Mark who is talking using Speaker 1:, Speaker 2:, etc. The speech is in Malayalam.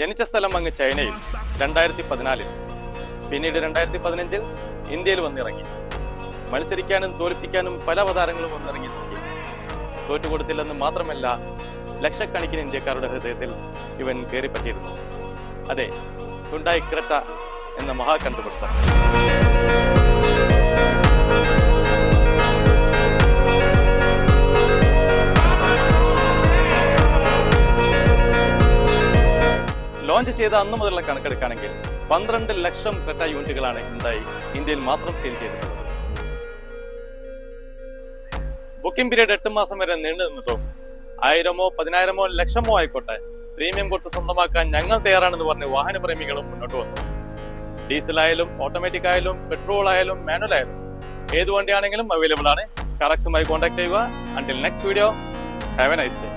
Speaker 1: ജനിച്ച സ്ഥലം അങ്ങ് ചൈനയിൽ 2014. പിന്നീട് 2015 ഇന്ത്യയിൽ വന്നിറങ്ങി. മത്സരിക്കാനും തോൽപ്പിക്കാനും പല അവതാരങ്ങളും വന്നിറങ്ങി നോക്കി. തോറ്റുകൊടുത്തില്ലെന്ന് മാത്രമല്ല, ലക്ഷക്കണക്കിന് ഇന്ത്യക്കാരുടെ ഹൃദയത്തിൽ ഇവൻ കയറിപ്പറ്റിയിരുന്നു. അതെ, ഹ്യുണ്ടായി ക്രെറ്റ എന്ന മഹാ കണ്ടുപിടുത്തം. ലോഞ്ച് ചെയ്ത അന്ന് മുതലുള്ള കണക്കെടുക്കുകയാണെങ്കിൽ 12 ലക്ഷം ക്രെറ്റ യൂണിറ്റുകളാണ് ഹ്യുണ്ടായി ഇന്ത്യയിൽ മാത്രം സെയിൽ ചെയ്തിട്ടുള്ളത്. ബുക്കിംഗ് പീരീഡ് 8 മാസം വരെ നീണ്ടു നിന്നിട്ടും 1000-ഓ 10,000-ഓ ലക്ഷമോ ആയിക്കോട്ടെ, പ്രീമിയം കൊടുത്ത് സ്വന്തമാക്കാൻ ഞങ്ങൾ തയ്യാറാണെന്ന് പറഞ്ഞ് വാഹനപ്രേമികളും മുന്നോട്ട് വന്നു. ഡീസൽ ആയാലും ഓട്ടോമാറ്റിക് ആയാലും പെട്രോൾ ആയാലും മാനുവൽ ആയാലും ഏത് വണ്ടിയാണെങ്കിലും അവൈലബിൾ ആണ്. കറക്സുമായി കോൺടാക്ട് ചെയ്യുക. Until next video, have A nice day.